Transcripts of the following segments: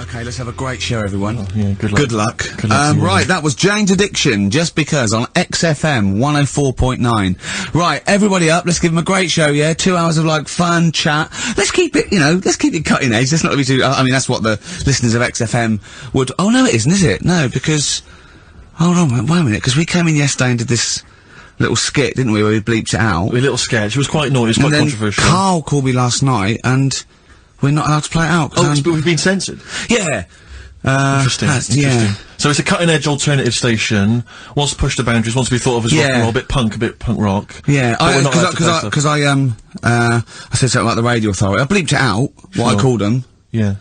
Okay, let's have a great show, everyone. Oh, yeah, good luck. Good luck. Good luck to you. Right, that was Jane's Addiction, Just Because, on XFM 104.9. Right, everybody up, let's give them a great show, yeah? 2 hours of, like, fun, chat. Let's keep it, let's keep it cutting edge. Let's not be too, I mean, that's what the listeners of XFM would, oh no it isn't, is it? No, because, hold on, wait a minute, because we came in yesterday and did this little skit, didn't we, where we bleeped it out. A little sketch, it was quite naughty, it was quite controversial. Carl called me last night, and we're not allowed to play it out. Oh, but we've been censored? Yeah. Interesting. Yeah. So it's a cutting-edge alternative station, wants to push the boundaries, wants to be thought of as rock and roll, a bit punk rock. Yeah, because I said something like the Radio Authority. I bleeped it out, what I called them. Yeah.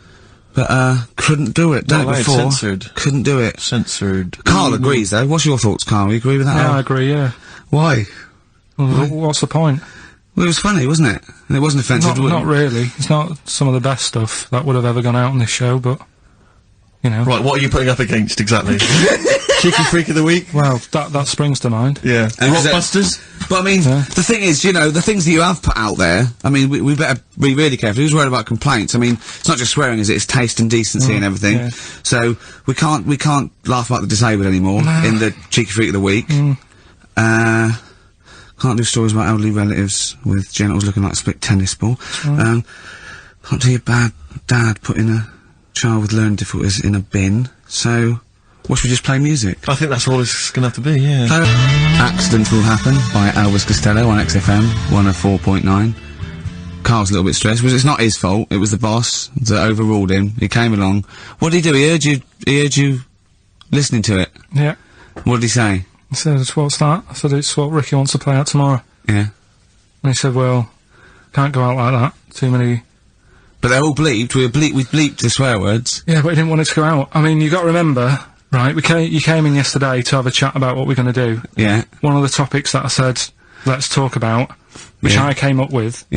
But, couldn't do it. Done it before. Censored. Couldn't do it. Censored. Carl agrees, though. What's your thoughts, Carl? You agree with that? Yeah, I agree, yeah. Why? Well, what's the point? Well, it was funny, wasn't it? And it wasn't offensive. Not really. It's not some of the best stuff that would have ever gone out on this show, but, you know. Right, what are you putting up against, exactly? Cheeky Freak of the Week? Well, that springs to mind. Yeah. Rockbusters? But I mean, the thing is, the things that you have put out there, I mean, we better be really careful. Who's worried about complaints? I mean, it's not just swearing, is it? It's taste and decency and everything. Yeah. So, we can't laugh about the disabled anymore in the Cheeky Freak of the Week. Can't do stories about elderly relatives with genitals looking like a split tennis ball. Can't do your bad dad putting a child with learning difficulties in a bin. So, what should we just play music? I think that's all it's gonna have to be, yeah. Accidents Will Happen by Elvis Costello on XFM 104.9. Carl's a little bit stressed, because it's not his fault, it was the boss that overruled him. He came along. What did he do? He heard you listening to it? Yeah. What did he say? He said, what's that? I said, it's what Ricky wants to play out tomorrow. Yeah. And he said, well, can't go out like that. Too many... But they're all bleeped. We bleeped the swear words. Yeah, but he didn't want it to go out. I mean, you got to remember, right, you came in yesterday to have a chat about what we're going to do. Yeah. One of the topics that I said, let's talk about, which I came up with,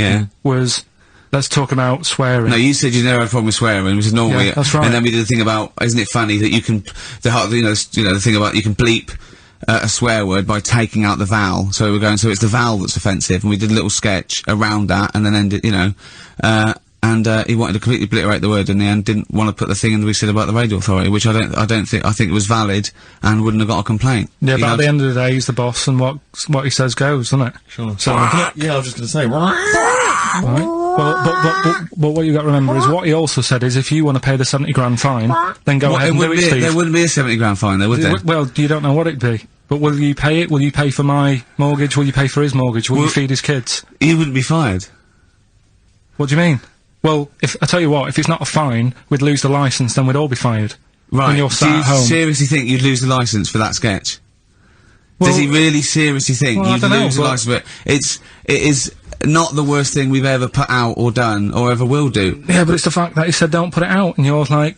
was, let's talk about swearing. No, you said you never had a problem with swearing, which is normally... Yeah, that's right. And then we did the thing about, isn't it funny that you can, the thing about you can bleep a swear word by taking out the vowel. So we were going, so it's the vowel that's offensive, and we did a little sketch around that, and then ended, and he wanted to completely obliterate the word in the end, didn't want to put the thing in that we said about the Radio Authority, which I think it was valid, and wouldn't have got a complaint. Yeah, but at the end of the day, he's the boss, and what he says goes, doesn't it? Sure. So, yeah, I was just gonna say, right. But what you got to remember is what he also said is if you want to pay the 70 grand fine, then go ahead and do it, Steve. There wouldn't be a 70 grand fine, though, would there? Well, you don't know what it'd be. But will you pay it? Will you pay for my mortgage? Will you pay for his mortgage? Will you feed his kids? He wouldn't be fired. What do you mean? Well, I tell you what, if it's not a fine, we'd lose the licence, then we'd all be fired. Right. When you're sat at home. Do you seriously think you'd lose the licence for that sketch? Well, does he really seriously think you'd lose the licence for it? It is not the worst thing we've ever put out or done or ever will do. Yeah, but it's the fact that he said don't put it out, and you're like,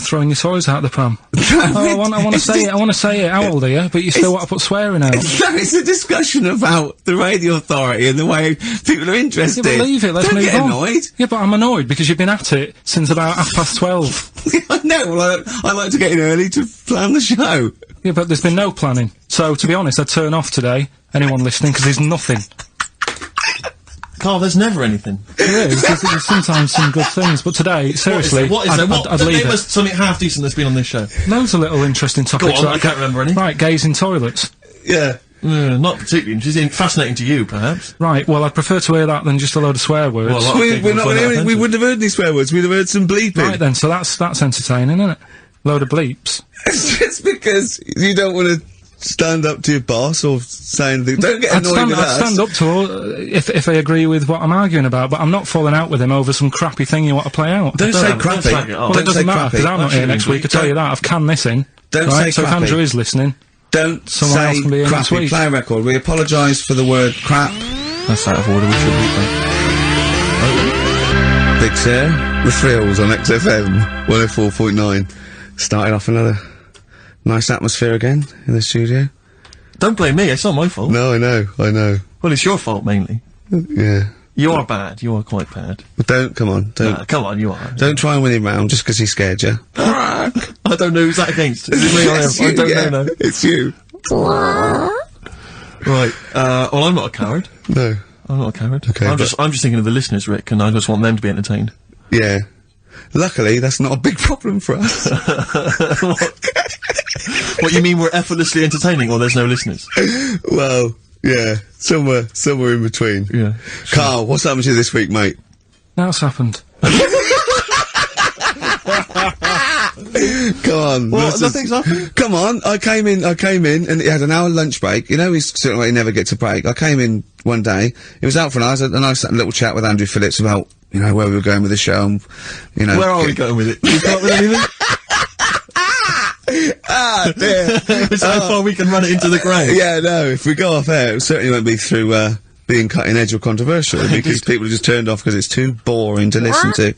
throwing your toys out the pram. I want to say it. I want to say it. How old are you? But you still want to put swearing out. It's a discussion about the Radio Authority and the way people are interested. Yeah, but leave it. Let's Don't move get on. annoyed. Yeah, but I'm annoyed because you've been at it since about 12:30. I know. Well, I like to get in early to plan the show. Yeah, but there's been no planning. So to be honest, I'd turn off today. Anyone listening, because there's nothing. Carl, there's never anything. There is. There's sometimes some good things, but today, seriously, what is there? I'd leave name it. us something half decent that's been on this show. Loads of little interesting topics. Go on, I can't remember any. Right, gays in toilets. Yeah. Not particularly interesting. Fascinating to you, perhaps. Right, well, I'd prefer to hear that than just a load of swear words. Well, we wouldn't have heard any swear words. We'd have heard some bleeping. Right then, so that's entertaining, isn't it? Load of bleeps. It's because you don't want to stand up to your boss or say anything. Don't get annoyed with us. I'd stand up to if I agree with what I'm arguing about, but I'm not falling out with him over some crappy thing you want to play out. Don't say crappy. Well, it doesn't matter, because I'm not here next week, I tell you that. I've canned this in. Don't say so crappy. if Andrew is listening, don't someone else say can be here next crappy. week. Play a record. We apologise for the word crap. That's out of order, we should read that. Big Sir, The Thrills on XFM 104.9. Started off another nice atmosphere again in the studio. Don't blame me, it's not my fault. No, I know. Well, it's your fault, mainly. Yeah. You are bad, you are quite bad. But come on. Come on, you are. Don't try and win him round just 'cause he scared you. I don't know who's that against. Is it me or him? I don't know. It's you. Right, well, I'm not a coward. No. I'm not a coward. Okay, I'm just thinking of the listeners, Rick, and I just want them to be entertained. Yeah. luckily, that's not a big problem for us. What, you mean we're effortlessly entertaining, or there's no listeners? Well, yeah, somewhere in between. Yeah. Carl, what's happened to you this week, mate? Now it's happened. Come on. What? Nothing's happened? Come on. I came in, and he had an hour lunch break. You know, he's sort of like he never gets a break. I came in one day. He was out for an hour, and I had a little chat with Andrew Phillips about, you know, where we were going with the show, and, you know. Where are we going with it? You come up with anything? Ah, dear. It's how far we can run it into the grave. Yeah, no, if we go off there, it certainly won't be through, being cutting edge or controversial, because people are just turned off because it's too boring to listen to.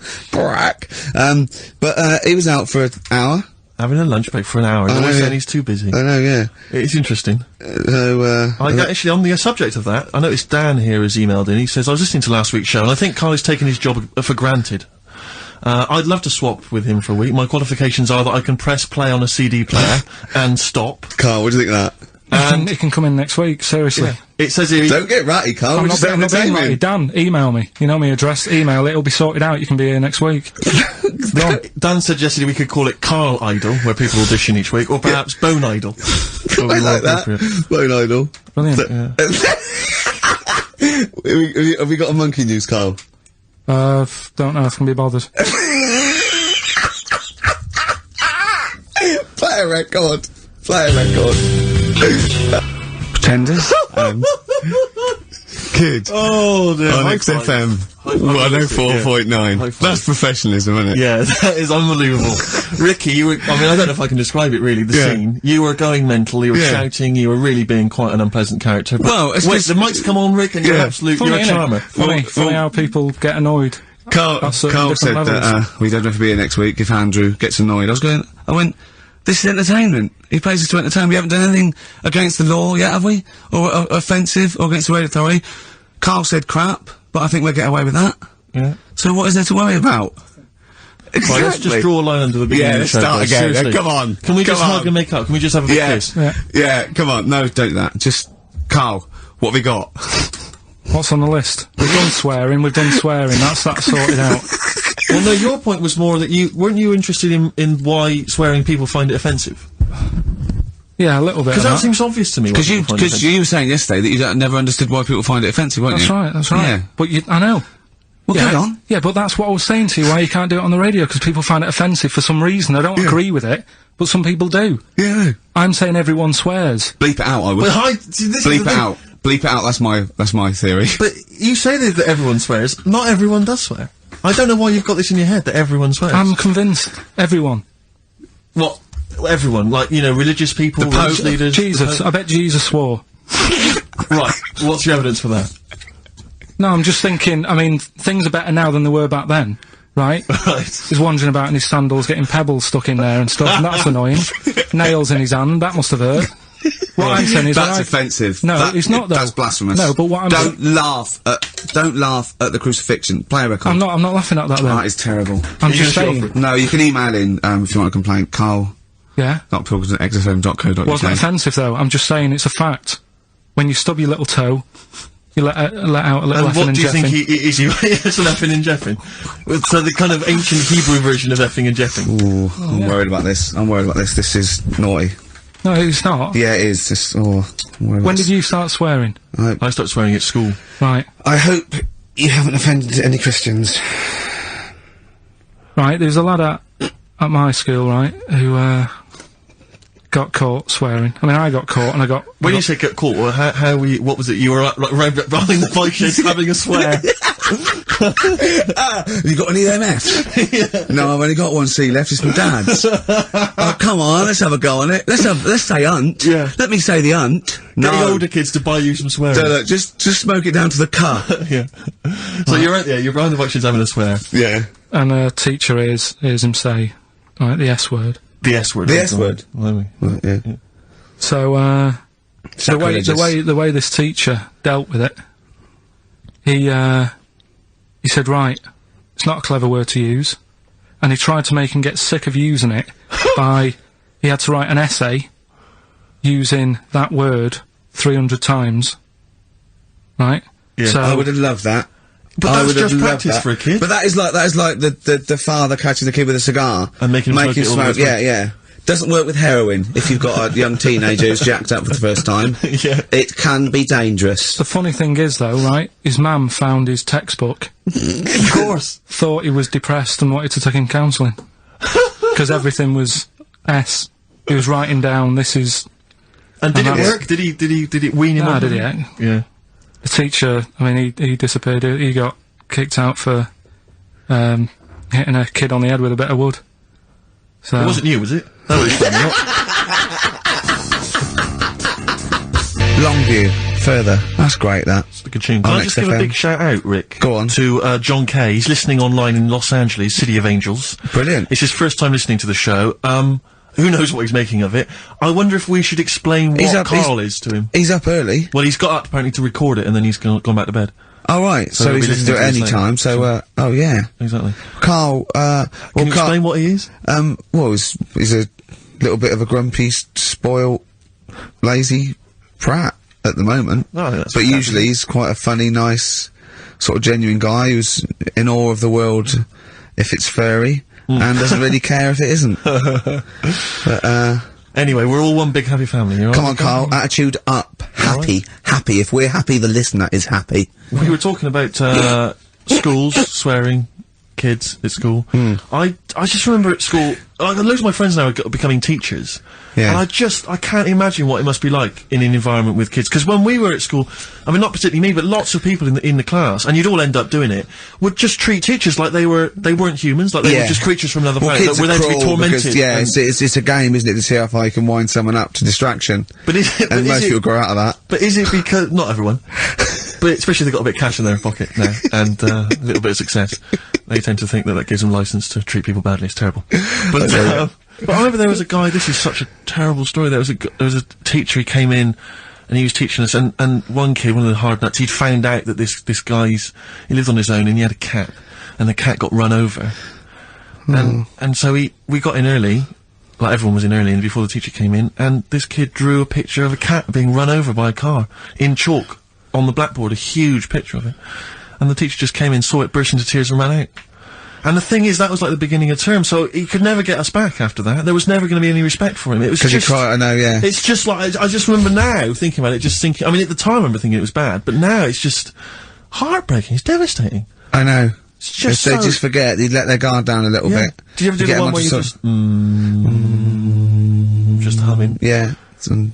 But he was out for an hour. Having a lunch break for an hour, and always saying he's too busy. I know, yeah. It's interesting. So, Actually, on the subject of that, I noticed Dan here has emailed in. He says, I was listening to last week's show, and I think Carl has taken his job for granted. I'd love to swap with him for a week. My qualifications are that I can press play on a CD player and stop. Carl, what do you think of that? And it can come in next week, seriously. Yeah. It says here... Don't get ratty, Carl. I'm not being ratty. Dan, email me. You know my address, email, it'll be sorted out, you can be here next week. Dan suggested we could call it Carl Idol, where people audition each week, or perhaps Bone Idol. I like that. Bone Idol. Brilliant. Have we got a monkey news, Carl? Don't know if I can be bothered. Play a record. Pretenders. Good. Oh, dear. On XFM 104.9. That's professionalism, isn't it? Yeah, that is unbelievable. Ricky, I mean, I don't know if I can describe it really, the scene. You were going mental, you were shouting, you were really being quite an unpleasant character. Well, wait, the mic's come on, Rick, and you're you're a charmer. Funny how people get annoyed. Carl said that, we don't have to be here next week if Andrew gets annoyed. I went, this is entertainment. He pays us to entertain. We haven't done anything against the law yet, have we? Or offensive, or against the radio authority. Carl said crap, but I think we'll get away with that. Yeah. So what is there to worry about? Exactly. Right, let's just draw a line under the beginning of the show. Start again. Seriously. Come on. Can we just hug and make up? Can we just have a big kiss? Yeah, come on. No, don't do that. Just, Carl, what have we got? What's on the list? We've done swearing, that's that sorted out. Well, no, your point was more that weren't you interested in why swearing people find it offensive? Yeah, a little bit. Because that seems obvious to me. Because you were saying yesterday that you never understood why people find it offensive, weren't you? That's right. Yeah. But I know. Well, carry on. Yeah, but that's what I was saying to you, why you can't do it on the radio, because people find it offensive for some reason. I don't agree with it, but some people do. Yeah. I'm saying everyone swears. Bleep it out, I would. Well, Bleep it out. Bleep it out, that's my theory. But you say that everyone swears. Not everyone does swear. I don't know why you've got this in your head, that everyone swears. I'm convinced. Everyone. What? Everyone? Like, you know, religious people, religious leaders? Jesus. I bet Jesus swore. Right. What's your evidence for that? No, I'm just thinking, I mean, things are better now than they were back then, right? Right. He's wandering about in his sandals, getting pebbles stuck in there and stuff, and that's annoying. Nails in his hand, that must have hurt. What I'm saying is that's offensive. No, it's not though. That's blasphemous. No, but what I'm don't laugh at the crucifixion. Play a record. I'm not laughing at that though. That is terrible. I'm just saying. No, you can email in, if you want to complain. Carl. Yeah? .pilkins@xfm.co.uk. Wasn't offensive though, I'm just saying it's a fact. When you stub your little toe, you let out a little effing and jeffing. What do you think is he it's an effing and jeffing? So the kind of ancient Hebrew version of effing and jeffing. Ooh, I'm worried about this. This is naughty. No, it's not. Yeah, it is. When did you start swearing? I started swearing at school. Right. I hope you haven't offended any Christians. Right, there's a lad at my school, right, who, got caught swearing. I mean, I got caught and I got... When you say get caught, well, what was it? You were, like, behind the bike sheds having a swear. Have you got any of them F's? Yeah. No, I've only got one C left, it's my dad's. Oh, come on, let's have a go on it. Let's say unt. Yeah. Let me say the unt. No. Get the older kids to buy you some swearing. So look, just smoke it down to the cut. Yeah. So you're right there, you're behind the bike sheds having a swear. Yeah. And a teacher hears him say, right, the S word. The S word. The S word. Right, yeah. So, the way this teacher dealt with it, he said, right, it's not a clever word to use, and he tried to make him get sick of using it he had to write an essay using that word 300 times, right? Yeah. So I would have loved that. But I that's would have just loved practice that. for a kid. But that is like the father catching the kid with a cigar And making him smoke it all the way through. Yeah. Doesn't work with heroin if you've got a young teenager who's jacked up for the first time. Yeah. It can be dangerous. The funny thing is, though, right, his mum found his textbook. Of course. Thought he was depressed and wanted to take him counselling. Because everything was S. He was writing down, this is... And did it work? Did it wean him off? Did it? Yeah. The teacher, I mean, he disappeared. He got kicked out for, hitting a kid on the head with a bit of wood. So... It wasn't you, was it? That was Longview, further. That's great, that. It's a good tune. Can I just give a big shout out, Rick? Go on. To, John Kay. He's listening online in Los Angeles, City of Angels. Brilliant. It's his first time listening to the show. Who knows what he's making of it. I wonder if we should explain what Carl is to him. He's up early. Well, he's got up apparently to record it, and then he's gone back to bed. Oh, right. So he's listening to it any time, oh, yeah. Exactly. Carl, Can you explain what he is? Well, he's a little bit of a grumpy, spoiled, lazy prat at the moment. Oh, that's but usually he's quite a funny, nice, sort of genuine guy who's in awe of the world if it's furry, and doesn't really care if it isn't. But, anyway, we're all one big happy family, you know? Come on, Carl, attitude up. Happy. Happy. If we're happy, the listener is happy. We were talking about, schools, swearing, kids at school. I just remember at school, loads of my friends now are becoming teachers. Yeah. And I can't imagine what it must be like in an environment with kids. Because when we were at school, I mean, not particularly me, but lots of people in the class, and you'd all end up doing it, would just treat teachers like they weren't humans, like they were just creatures from another planet, that were there to be tormented. Because, it's a game, isn't it, to see how far you can wind someone up to distraction. But and most people grow out of that. But is it because, not everyone, but especially if they've got a bit of cash in their pocket now, and a little bit of success, they tend to think that gives them license to treat people badly. It's terrible. But I remember there was a guy, this is such a terrible story, there was a teacher, he came in, and he was teaching us, and one kid, one of the hard nuts, he'd found out that this guy, he lived on his own, and he had a cat, and the cat got run over. And so we got in early, like everyone was in early, and before the teacher came in, and this kid drew a picture of a cat being run over by a car, in chalk, on the blackboard, a huge picture of it. And the teacher just came in, saw it, burst into tears, and ran out. And the thing is, that was like the beginning of term, so he could never get us back after that. There was never going to be any respect for him. It was just... I know, yeah. It's just like, I just remember now, thinking about it, just thinking, I mean, at the time I remember thinking it was bad, but now it's just heartbreaking, it's devastating. I know. It's just they just forget, they let their guard down a little bit. Did you ever do the one where you just humming? Yeah. And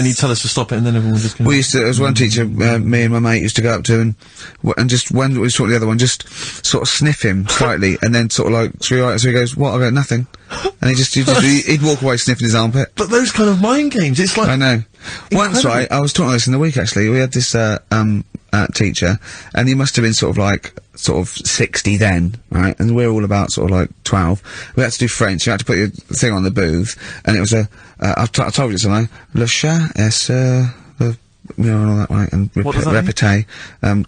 he'd tell us to stop it, and then everyone was just going. We used to. There was one teacher, me and my mate used to go up to, and just when we saw the other one, just sort of sniff him slightly, and then sort of like, so he goes, "What?" I go, "Nothing," and he'd walk away sniffing his armpit. But those kind of mind games, it's like I know. Incredible. Once, right, I was talking about this in the week actually. We had this teacher, and he must have been sort of 60 then, right? And we're all about sort of like 12. We had to do French. You had to put your thing on the booth, and it was I told you something. Le chat est the, you know, and all that, right? And répété,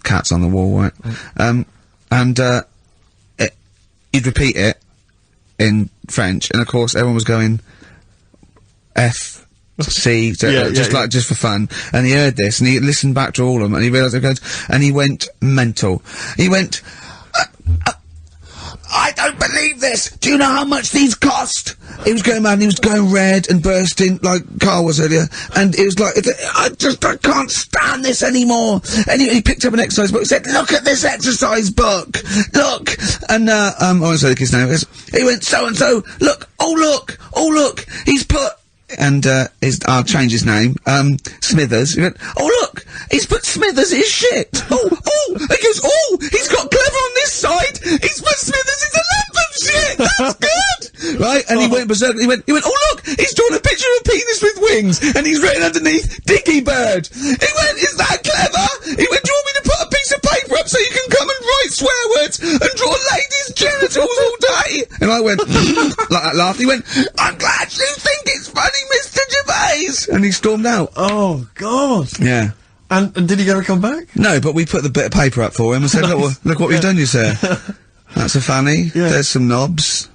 cats on the wall, right? And he'd repeat it in French, and of course everyone was going F. C, just for fun, and he heard this, and he listened back to all of them, and he realised it goes, and he went mental. He went, I don't believe this! Do you know how much these cost? He was going mad, and he was going red and bursting, like Carl was earlier, and it was like, I can't stand this anymore! And he picked up an exercise book, he said, look at this exercise book! Look! And, I won't say the kid's name, he went, so-and-so, look, oh look, he's put, and, I'll change his name, Smithers. He went, oh look, he's put Smithers in his shit. He goes, he's got Clever on this side, he's put Smithers in the lump of shit, that's good! Right, and he went berserk, he went, oh look, he's drawn a picture of a penis with wings, and he's written underneath, Dicky Bird. He went, is that clever? He went, do you want me to put a piece of paper up so you can come and write swear words and draw ladies' genitals all day? And I went, like that laughed, he went, I'm glad you think it's funny, Mr. Gervais! And he stormed out. Oh, God. Yeah. And did he ever come back? No, but we put the bit of paper up for him and said, look what we've done, you sir. That's a fanny. Yeah. There's some knobs.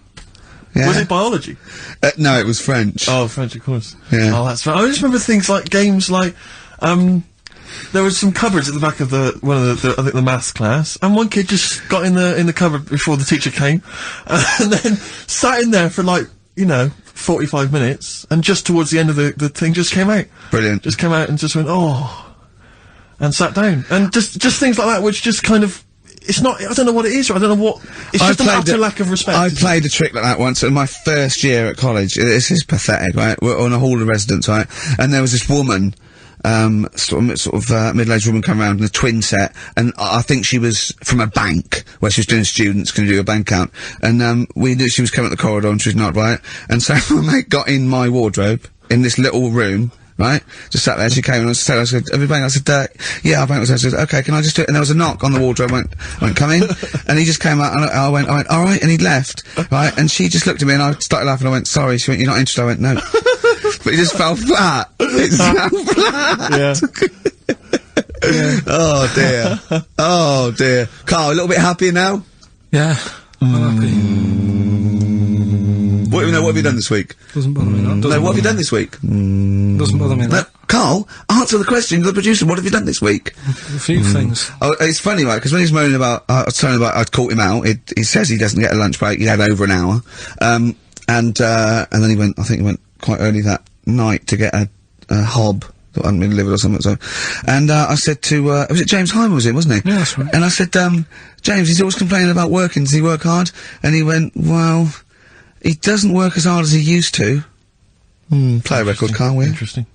Yeah. Was it biology? No, it was French. Oh, French, of course. Yeah. Oh, that's right. I just remember things like games like, there was some cupboards at the back of one of the I think the maths class, and one kid just got in the cupboard before the teacher came, and then sat in there for like, 45 minutes, and just towards the end of the thing just came out. Brilliant. Just came out and just went, oh, and sat down. And just things like that, which just kind of, it's not, I don't know what it is, or I don't know what, it's just an utter lack of respect. I played a trick like that once in my first year at college. This is pathetic, right? We're on a hall of residence, right? And there was this woman, sort of middle-aged woman come around in a twin set, and I think she was from a bank where she was doing students can do a bank account, and we knew she was coming up the corridor and she was not right, and so my mate got in my wardrobe in this little room, right, just sat there. She came and I said, have you banked? I said, yeah, I banked. I said, okay, can I just do it? And there was a knock on the wardrobe. I went, come in. And he just came out, and I went, all right, and he left, right, and she just looked at me, and I started laughing. I went, sorry. She went, you're not interested? I went, no. But it just fell flat. It fell flat. Yeah. Oh dear. Oh dear. Carl, a little bit happier now? Yeah. I'm happy. What have you done this week? Doesn't bother me that. No, what have you done this week? Doesn't bother me that. Carl, answer the question to the producer. What have you done this week? A few things. Oh, it's funny, right, because when he's moaning about, I was telling him about I'd caught him out, he says he doesn't get a lunch break, he had over an hour, and then he went, I think he went quite early that night to get a hob that hadn't been delivered or something, so, and I said to, was it James Hyman was it, wasn't he? Yeah, that's right. And I said, James, he's always complaining about working, does he work hard? And he went, well, he doesn't work as hard as he used to. Play a record, can't we? Interesting.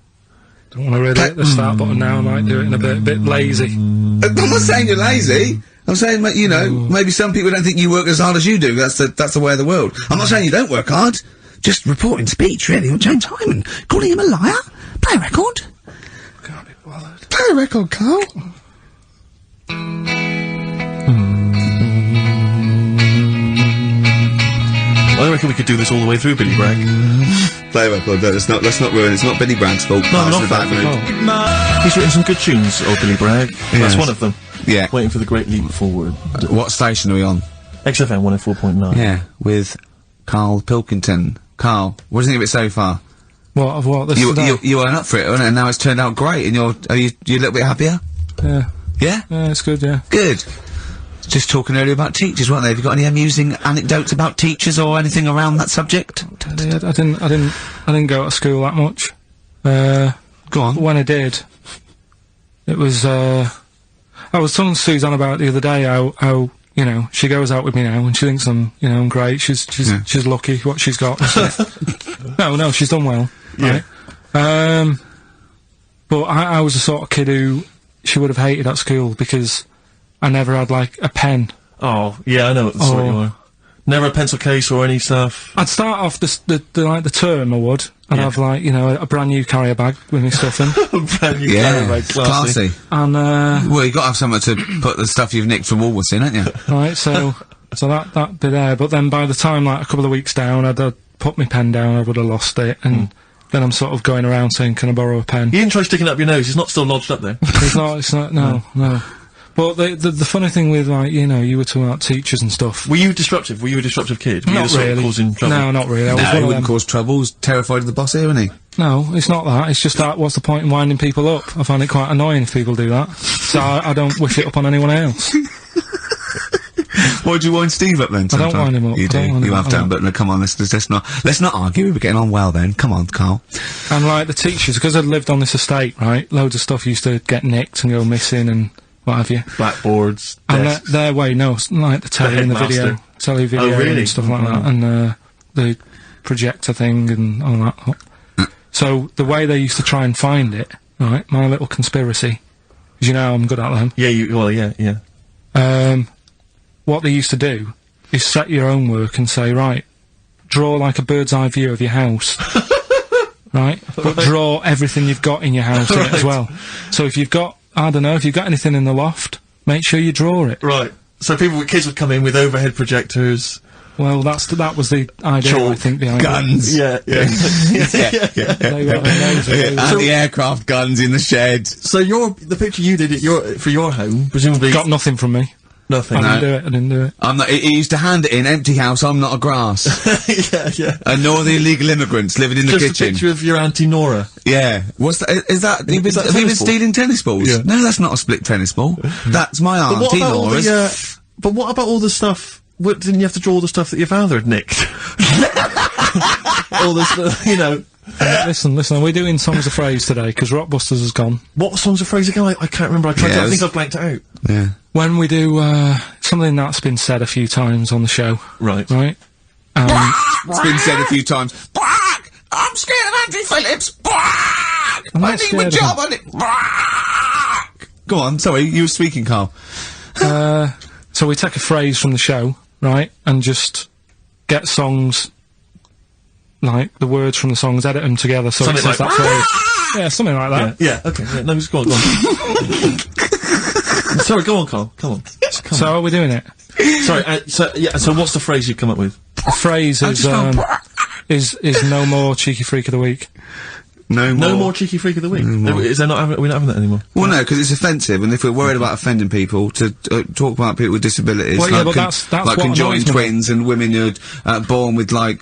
Don't want to really hit the start button now, I might do it in a bit lazy. I'm not saying you're lazy. I'm saying, maybe some people don't think you work as hard as you do. That's the way of the world. I'm not saying you don't work hard. Just reporting speech, really, on James Hyman. Calling him a liar. Play a record. Can't be bothered. Play a record, Carl. I reckon we could do this all the way through, Billy Bragg. Play a record, no, let's not ruin it. It's not Billy Bragg's fault. No, not that. He's written some good tunes, old Billy Bragg. That's one of them. Yeah. Waiting for the great leap forward. What station are we on? XFM 104.9. Yeah, with Carl Pilkington. Carl, what do you think of it so far? What, this You weren't up for it, and now it's turned out great, and are you a little bit happier? Yeah. Yeah? Yeah, it's good, yeah. Good. Just talking earlier about teachers, weren't they? Have you got any amusing anecdotes about teachers or anything around that subject? I didn't go to school that much. Go on. When I did, it was, I was telling Suzanne about it the other day how, she goes out with me now and she thinks I'm great. She's lucky what she's got. No, she's done well. Yeah. Right? But I was the sort of kid who she would have hated at school because I never had, like, a pen. Oh, yeah, I know what the sort you are. Never a pencil case or any stuff. I'd start off the term, I would. I'd have, like, a brand new carrier bag with my stuff in. Brand new carrier bag, classy. And, well, you gotta have somewhere to put the stuff you've nicked from Woolworths in, haven't you? Right, so that bit there. But then by the time, like, a couple of weeks down, I'd put my pen down, I would have lost it, and then I'm sort of going around saying, can I borrow a pen? You didn't try sticking it up your nose, it's not still lodged up there. It's not, no. But the funny thing with, like, you were talking about teachers and stuff. Were you disruptive? Were you a disruptive kid? Were Not you the sort really. of causing trouble? No, not really. I was No, one he of wouldn't them. cause trouble. He's terrified of the boss here, isn't he? No, it's not that. It's just that, what's the point in winding people up? I find it quite annoying if people do that. So I don't wish it up on anyone else. Why'd you wind Steve up then? I don't wind him up. You do. You have done, but no, come on, let's not argue. We're getting on well then. Come on, Carl. And, like, the teachers, because I'd lived on this estate, right, loads of stuff used to get nicked and go missing and what have you. Blackboards, And desks. their way, like the telly and the video. Telly video Oh, really? and stuff like that. And, the projector thing and all that. So, the way they used to try and find it, right, my little conspiracy, because I'm good at them. Yeah, yeah. What they used to do is set your own work and say, right, draw like a bird's eye view of your house. Right? But draw everything you've got in your house in it as well. So if you've got, I don't know, if you've got anything in the loft, make sure you draw it. Right. So kids would come in with overhead projectors. Well, that was the idea, Chalk, I think, behind guns. Yeah. it. They got their nose in it. Anti-aircraft guns in the shed. So the picture you did for your home, presumably... Got nothing from me. Nothing. I didn't do it. I'm not. He used to hand it in, empty house, I'm not a grass. Yeah. And nor the illegal immigrants living in the Just kitchen. a picture of your Auntie Nora. Yeah. What's that? Is that, have you been stealing tennis balls? Yeah. No, that's not a split tennis ball. That's my Auntie Nora's. But what about all the stuff? Didn't you have to draw all the stuff that your father had nicked? All this, you know. Listen, we're doing Songs of Phrase today, because Rockbusters has gone. What songs of phrase again? I can't remember. I think I've blanked it out. Yeah. When we do, something that's been said a few times on the show. Right. Right? It's been said a few times. I'm scared of Andrew Phillips. I need my job on it. Go on, sorry, you were speaking, Carl. So we take a phrase from the show, right, and just get songs, like, the words from the songs, edit them together so Something it says like that phrase. Yeah, something like that. Yeah, okay. Yeah, no, just go on. Sorry, go on, Carl. Come on. So are we doing it? Sorry, so what's the phrase you've come up with? The phrase is no more cheeky freak of the week. No more cheeky freak of the week. Is there not? We're not having that anymore. Well, no, because it's offensive, and if we're worried about offending people, to talk about people with disabilities, well, yeah, like, but that's like what conjoined annoys me. twins and women who are born with like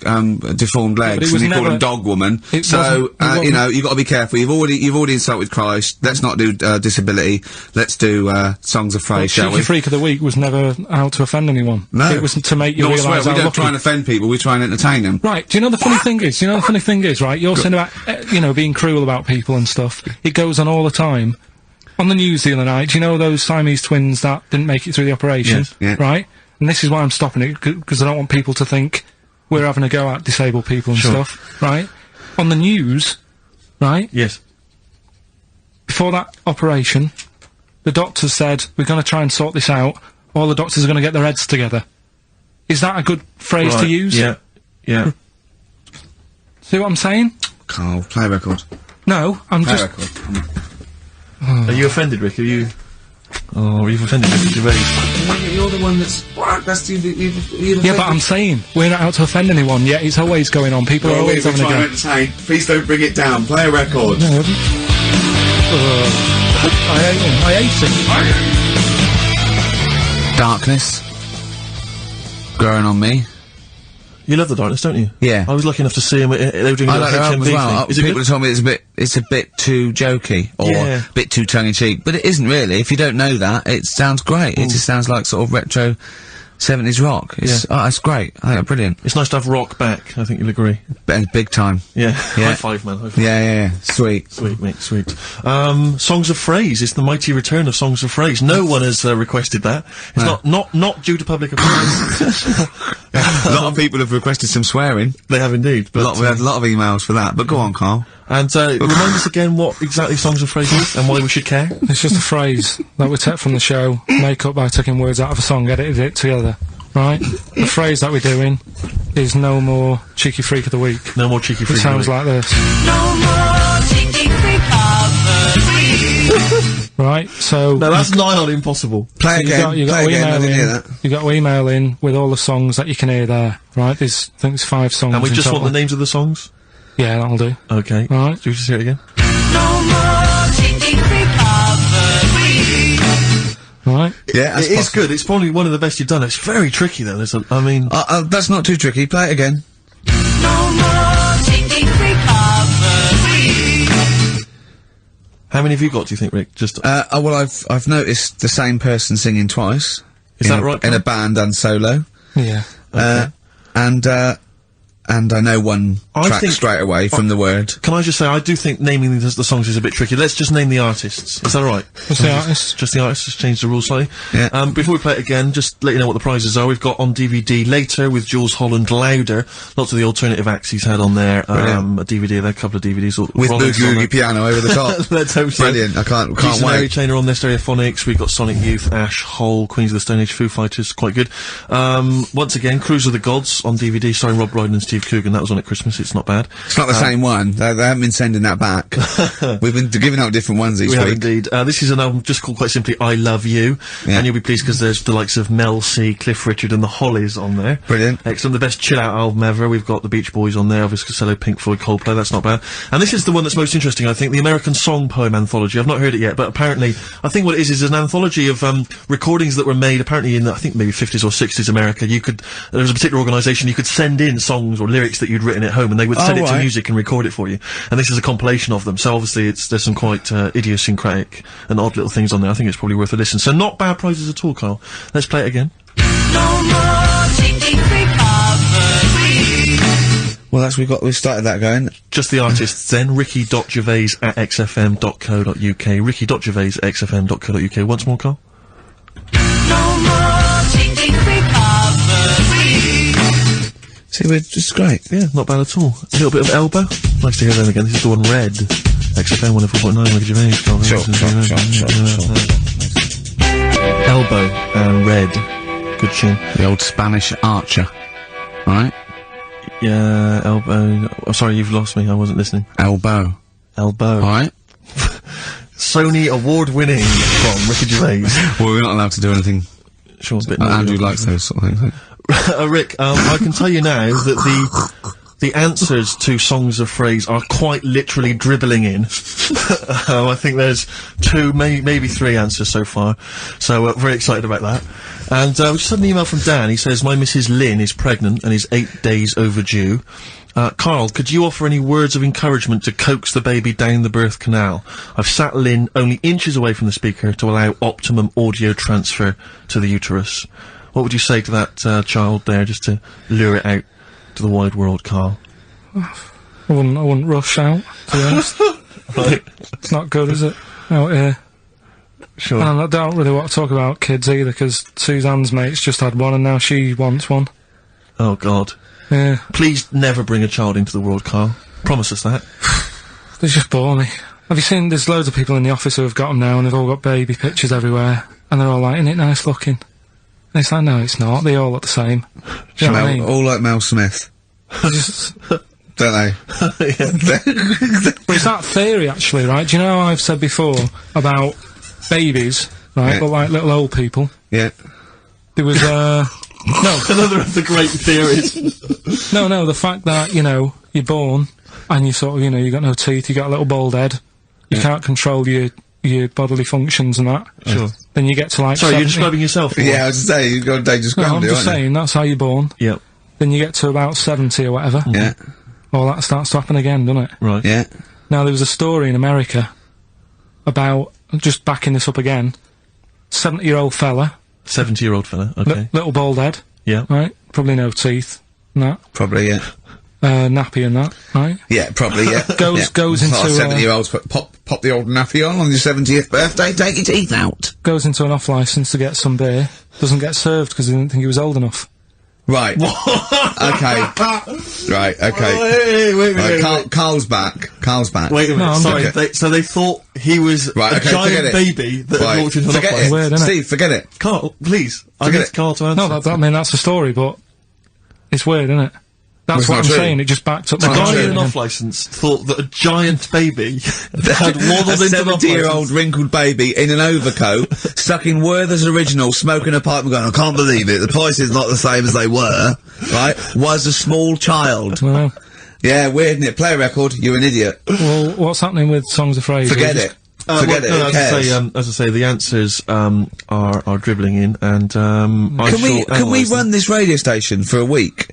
deformed legs, and you call them dog woman. So you know, you've got to be careful. You've already insulted Christ. Let's not do disability. Let's do songs of phrase, shall we? Cheeky freak of the week was never out to offend anyone. No, it was to make you realise we how don't lucky. try and offend people. We try and entertain them. Right, do you know the funny thing is? Right, you're saying about, being cruel about people and stuff. It goes on all the time. On the news the other night, do you know those Siamese twins that didn't make it through the operation? Yes, yeah. Right? And this is why I'm stopping it, because I don't want people to think we're having a go at disabled people and stuff, right? On the news, right? Yes. Before that operation, the doctors said, we're going to try and sort this out. All the doctors are going to get their heads together. Is that a good phrase to use? Yeah. Yeah. See what I'm saying? Carl, play a record. No, I'm Play a just... record. Come on. Are you offended, Rick? Are you? Oh, you've offended Ricky Gervais. You're the one that's Yeah, but I'm saying, we're not out to offend anyone, yet it's always going on. People are always having a go. Entertain. Please don't bring it down. Play a record. No, I hate him. Darkness. Growing on me. You love the darkness, don't you? Yeah. I was lucky enough to see him. They were doing I a like their album HMV as well. thing. Is it People good? have told me it's a bit too jokey or Yeah. a bit too tongue-in-cheek, but it isn't really. If you don't know that, it sounds great. It just sounds like sort of retro 70s rock. It's it's great. I think it's brilliant. It's nice to have rock back. I think you'll agree. Big time. Yeah. Yeah. High five, man. High five. Yeah. Sweet. Sweet, mate, sweet. Songs of Phrase. It's the mighty return of Songs of Phrase. No one has requested that. It's not due to public approval. A lot of people have requested some swearing. They have indeed. But, We had a lot of emails for that. But go on, Carl. and remind us again what exactly Songs of Phrase is and why we should care. It's just a phrase that we take from the show, make up by taking words out of a song, edited it together. Right? The phrase that we're doing is no more cheeky freak of the week. No more cheeky It freak. sounds like this. No more cheeky freak of the week. Right? So... No, that's nigh on impossible. Play again. You got Play to again. I email didn't hear in. that. You got to email in with all the songs that you can hear there. Right? I think there's 5 songs. And we in just total. want the names of the songs? Yeah, that'll do. Okay. Alright. Do we just hear it again? No more cheeky freak of the week. Right? Yeah, It is good. It's probably one of the best you've done. It's very tricky though. I mean... that's not too tricky. Play it again. No more cheeky freak of the week. How many have you got, do you think, Rick? Just... Well, I've noticed the same person singing twice. Is that right, In Carl? a band and solo. Yeah. And I know one I track think- straight away from the word. Can I just say, I do think naming the songs is a bit tricky. Let's just name the artists. Is that alright? What's the artist? Just the artists, just change the rules slightly. Yeah. Before we play it again, just let you know what the prizes are. We've got on DVD Later with Jules Holland Louder. Lots of the alternative acts he's had on there. A DVD, there, a couple of DVDs. With Rollins Boogie on there. Woogie piano over the top. Let's hope so. Brilliant. I can't Keith and Mary wait. Chain are on there, Stereophonics. We've got Sonic Youth, Ash, Hole, Queens of the Stone Age, Foo Fighters, quite good. Once again, Cruise of the Gods on DVD, starring Rob Brydon and Stu Steve Coogan. That was on at Christmas. It's not bad. It's not the same one. They haven't been sending that back. We've been giving out different ones each We week. have indeed. This is an album just called quite simply I Love You. Yeah. And you'll be pleased because there's the likes of Mel C, Cliff Richard and the Hollies on there. Brilliant. Excellent. The best chill out album ever. We've got the Beach Boys on there, Elvis Costello, Pink Floyd, Coldplay. That's not bad. And this is the one that's most interesting, I think, the American Song Poem Anthology. I've not heard it yet, but apparently, I think what it is an anthology of recordings that were made apparently in, I think, maybe 50s or 60s America. There was a particular organisation, you could send in songs or lyrics that you'd written at home, and they would send it to music and record it for you. And this is a compilation of them. So obviously, there's some quite idiosyncratic and odd little things on there. I think it's probably worth a listen. So not bad prizes at all, Carl. Let's play it again. No more changing recovery. Well, we've started that going. Just the artists then, ricky.gervais@xfm.co.uk, ricky.gervais@xfm.co.uk. Once more, Carl. No more changing recovery. See, it's great. Yeah, not bad at all. A little bit of Elbow. Nice to hear them again. This is the one Red. XFM 104.9, Ricky Gervais. Sure. Elbow and Red. Good tune. The old Spanish archer. Right? Yeah, Elbow. Oh, sorry, you've lost me. I wasn't listening. Elbow. Elbow. Alright? Sony award-winning from Ricky Gervais. Well, we're not allowed to do anything. Sure, a bit Andrew likes those sort of things. Rick, I can tell you now that the answers to songs of phrase are quite literally dribbling in. I think there's two, maybe three answers so far. So, very excited about that. And, we just had an email from Dan. He says, my Mrs. Lynn is pregnant and is 8 days overdue. Carl, could you offer any words of encouragement to coax the baby down the birth canal? I've sat Lynn only inches away from the speaker to allow optimum audio transfer to the uterus. What would you say to that, child there, just to lure it out to the wide world, Carl? I wouldn't rush out, to be honest. Right. It's not good, is it? Out here. Sure. And I don't really want to talk about kids either, because Suzanne's mate's just had one and now she wants one. Oh, God. Yeah. Please never bring a child into the world, Carl. Promise us that. They just bore me. Have you seen, there's loads of people in the office who have got them now and they've all got baby pictures everywhere. And they're all like, isn't it nice looking? And it's like, no, it's not. They all look the same. Do you know what I mean? All like Mel Smith. Just, Don't they? but it's that theory, actually, right? Do you know how I've said before about babies, right, Yeah. look like little old people? Yeah. There was, no, Another of the great theories. no, the fact that, you know, you're born, and you sort of, you know, you got no teeth, you got a little bald head, you can't control your bodily functions and that. Sure. Then you get to like Sorry, 70. you're describing yourself? or Yeah, I what? was to say, you've got a dangerous No, ground, I'm aren't just you? saying, that's how you're born. Yep. Then you get to about 70 or whatever. Yeah. Well, that starts to happen again, doesn't it? Right. Yeah. Now, there was a story in America about, just backing this up again, 70-year-old fella, 70-year-old fella. Okay. little bald head, Yeah. right? Probably no teeth, and that, Probably, yeah. nappy and that, right? Yeah, probably, yeah. Goes into, 70-year-olds pop the old nappy on your 70th birthday, take your teeth out. Goes into an off-licence to get some beer, doesn't get served because he didn't think he was old enough. Right. Okay. Right, okay. Right, Carl's back. Wait a minute, No, I'm sorry. okay. So they thought he was Right, a okay, giant forget it. baby that had Right. walked into an Forget off-licence. it. Weird, innit? Steve, forget it. Carl, please. I Forget need it. Carl to answer. No, I mean, that's the story, but it's weird, isn't it? That's it's what not I'm true. saying, it just backed up The my guy argument in an again. off-licence thought that a giant baby had waddled A into an 70-year-old off-licence. wrinkled baby in an overcoat, stuck in Werther's Original, smoking a pipe and going, I can't believe it, the price is not the same as they were, right, was a small child. Well, Yeah, weird, isn't it? Play a record, you're an idiot. well, what's happening with Songs of Phrase? Forget it. Forget it, no, who cares? as I say, the answers are dribbling in, and I Can we shall analyse them. run this radio station for a week?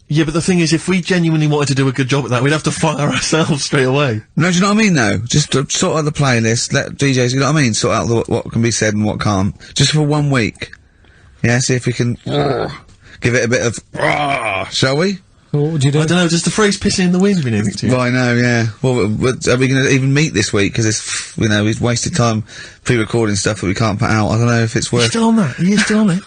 Yeah, but the thing is, if we genuinely wanted to do a good job at that, we'd have to fire ourselves straight away. No, do you know what I mean, though? Just sort out the playlist, let DJs, you know what I mean? Sort out what can be said and what can't. Just for 1 week. Yeah, see if we can give it a bit of shall we? So what would you do? I don't know, does the phrase pissing in the wind mean anything to you? Well, I know, yeah. Well, are we going to even meet this week? Because it's, you know, we've wasted time pre-recording stuff that we can't put out. I don't know if it's He's worth... still on that. He is still on it.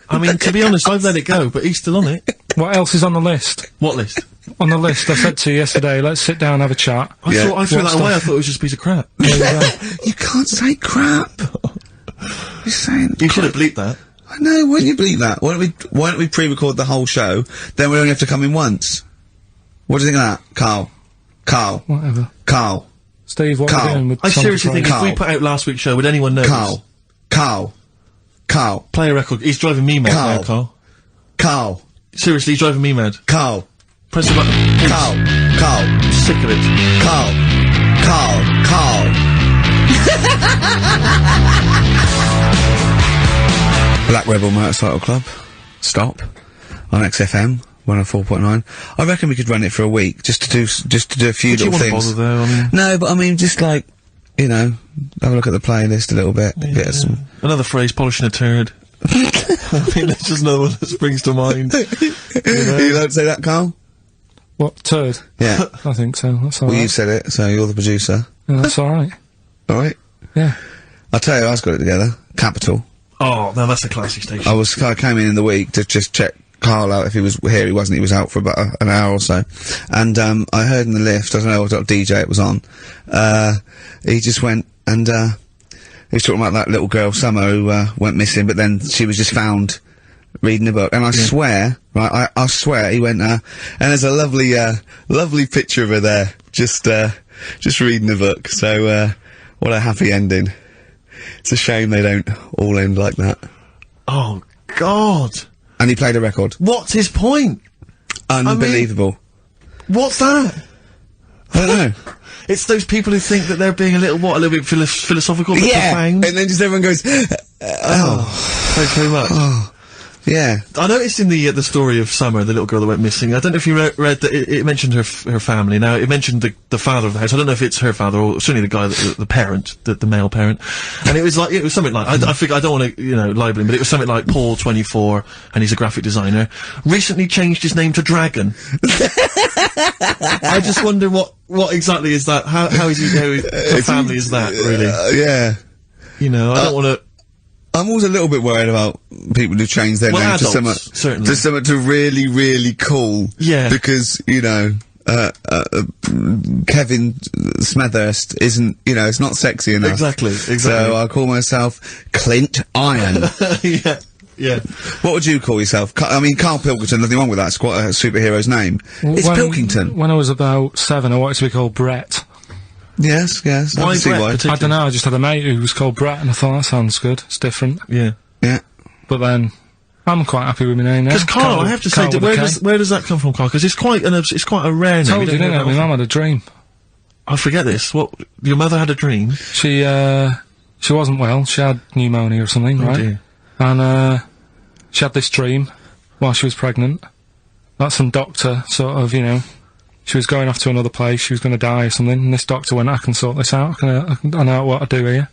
I mean, to be honest, I've let it go, but he's still on it. What else is on the list? What list? On the list, I said to you yesterday, let's sit down and have a chat. I Yeah. threw What that away. I stuff? thought it was just a piece of crap. There you go. You can't say crap. You're saying... You should have bleeped that. No, wouldn't you believe that? Why don't we pre-record the whole show, then we only have to come in once? What do you think of that, Carl? Carl. Whatever. Carl. Steve, what are you doing with I Tom seriously think Price? if we put out last week's show, would anyone notice? Carl. Play a record. He's driving me mad now, Carl. Carl. Seriously, he's driving me mad. Carl. Press the button. Please. Carl. I'm sick of it. Carl. Black Rebel Motorcycle Club. Stop. On XFM 104.9. I reckon we could run it for a week, just to do a few Would you little want to things. bother though? I mean, No, but I mean, just like, you know, have a look at the playlist a little bit. Get some. another phrase, polishing a turd. I mean, that's just another one that springs to mind. You don't say that, Carl? What, turd? Yeah. I think so, that's Well, you alright. said it, so you're the producer. Yeah, that's alright. Alright? Yeah. I'll tell you, I got it together. Capital. Oh, now that's a classic station. I came in the week to just check Carl out if he was here. He wasn't. He was out for about an hour or so. And, I heard in the lift, I don't know what DJ it was on, he just went and, he was talking about that little girl, Summer, who, went missing, but then she was just found reading a book. And I swear, right, I swear, he went, and there's a lovely picture of her there, just reading a book. So, what a happy ending. It's a shame they don't all end like that. Oh, God. And he played a record. What's his point? Unbelievable. What's that? I don't know. It's those people who think that they're being a little bit philosophical, but profound. And then just everyone goes, Thanks very much. yeah. I noticed in the story of Summer, the little girl that went missing, I don't know if you read that it mentioned her family. Now, it mentioned the father of the house. I don't know if it's her father or certainly the guy, the parent, the male parent. And it was something like, I think, I don't want to, libel him, but it was something like Paul, 24, and he's a graphic designer, recently changed his name to Dragon. I just wonder what exactly is that? How is he, her family is that, really? Yeah. I don't want to... I'm always a little bit worried about people who change their name to adults, certainly. to something to really, really cool. Yeah. Because, Kevin Smethurst isn't, it's not sexy enough. Exactly. So I call myself Clint Iron. Yeah. What would you call yourself? Carl Pilkington, nothing wrong with that. It's quite a superhero's name. It's Pilkington. When I was about 7, I wanted to be called Brett. Yes. I Why can see Brett why. I don't know, I just had a mate who was called Brett, and I thought, that sounds good, it's different. Yeah. Yeah. But then, I'm quite happy with my name now. Because Carl, I have to say, Carl with where a K. does that come from, Carl? Because it's quite a rare name. Told you, don't didn't hear I? that My often. mum had a dream. I forget this. What? Your mother had a dream? She wasn't well, she had pneumonia or something, right? Dear. And, she had this dream while she was pregnant. That some doctor, sort of, she was going off to another place, she was going to die or something, and this doctor went, I can sort this out, I know what to do here.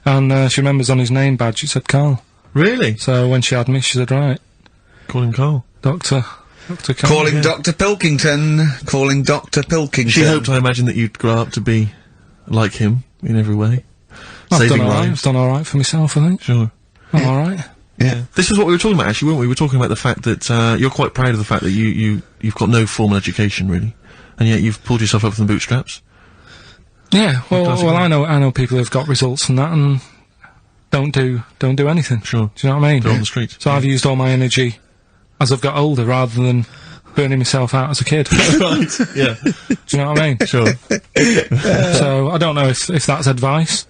And, she remembers on his name badge, it said Carl. Really? So when she had me, she said, right, Call him Carl. Dr. Carl. Calling Dr. Pilkington. Calling Dr. Pilkington. She hoped, I imagine, that you'd grow up to be like him in every way. I've Saving done alright, lives. I've done alright for myself, I think. Sure. I'm alright. Yeah. This is what we were talking about, actually, weren't we? We were talking about the fact that, you're quite proud of the fact that you've got no formal education, really. And yet you've pulled yourself up from the bootstraps. Yeah, does it well, go? I know people who've got results and that, and don't do anything. Sure. Do you know what I mean? They're on the streets. So I've used all my energy as I've got older, rather than burning myself out as a kid. Right. Yeah. Do you know what I mean? Sure. So I don't know if that's advice.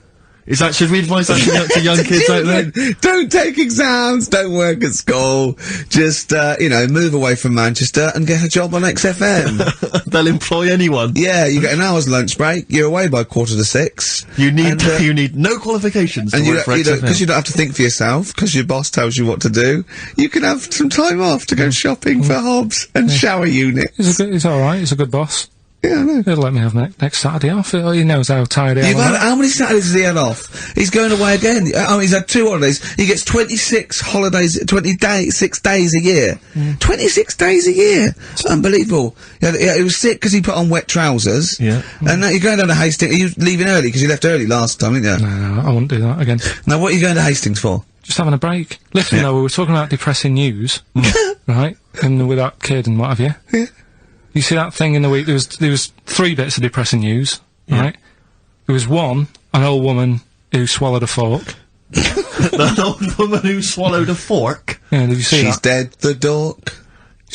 Should we advise that to young kids out there? Don't take exams, don't work at school, just, move away from Manchester and get a job on XFM. They'll employ anyone. Yeah, you get an hour's lunch break, you're away by 5:45. You need And, you need no qualifications to and work for XFM. because you don't have to think for yourself, because your boss tells you what to do, you can have some time off to go shopping for hobs and shower units. He's alright, he's a good boss. Yeah, I know. He'll let me have next Saturday off. He knows how tired I am. How many Saturdays has he had off? He's going away again. He's had 2 holidays. He gets 26 holidays, 6 days a year. 26 days a year. It's unbelievable. He was sick because he put on wet trousers. Yeah. And now you're going down to Hastings. Are you leaving early? Because you left early last time, didn't you? No, I wouldn't do that again. Now, what are you going to Hastings for? Just having a break. Listen, though, we were talking about depressing news, right? And with that kid and what have you. Yeah. You see that thing in the week? There was 3 bits of depressing news, right? There was one, an old woman who swallowed a fork. An old woman who swallowed a fork. Yeah, did you see She's that? dead, the dork.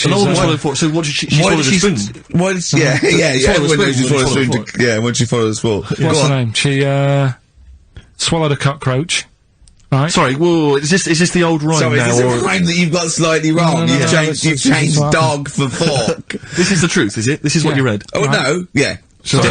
An old woman uh, swallowed a fork. So what did she swallowed a spoon? Why did yeah, Swallowed a everyone knows she spoon swallowed a when she spoon. swallowed Yeah, when she followed the sport. What's Go her on. name? She, swallowed a cockroach. Right? Sorry, whoa, is this the old rhyme Sorry, now? is this or- a rhyme that you've got slightly wrong? no, You've no, changed, this you've is changed what dog for fork. This is the truth, is it? This is what Yeah. you read? Oh, no, yeah. Sorry,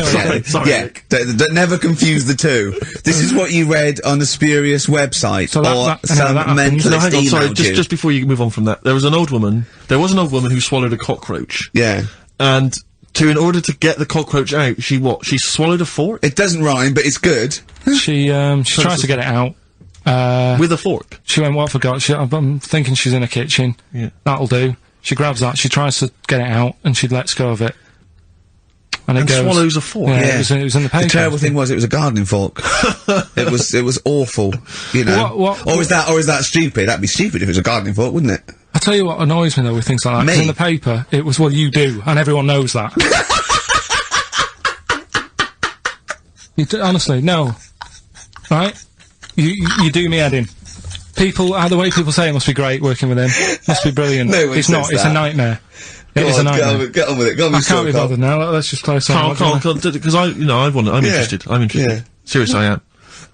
Yeah, Nick. never confuse the two. This is what you read on a spurious website So that- or that- some that happens. mentalist No, hang on, sorry, emailed you. just before you move on from that, there was an old woman who swallowed a cockroach, Yeah. and in order to get the cockroach out, she swallowed a fork? It doesn't rhyme, but it's good. She tried to get it out. With a fork? She went, what I forgot? I'm thinking she's in a kitchen. Yeah. That'll do. She grabs that, she tries to get it out, and she lets go of it. And it And goes. swallows a fork? Yeah, Yeah. It was in the paper. The terrible thing was, it was a gardening fork. it was awful. You know. Or is that stupid? That'd be stupid if it was a gardening fork, wouldn't it? I tell you what annoys me though with things like that. 'Cause Me? in the paper, it was, well, you do, and everyone knows that. Honestly, no. Right? You do me head in. People, the way people say it must be great working with him. Must be brilliant. No one It's not, says it's that. a nightmare. It is Go a on, nightmare. get on with it. Go on I with can't be your story, bothered now. Let's just close on. Because I'm interested. I'm interested. Yeah. Seriously, I am.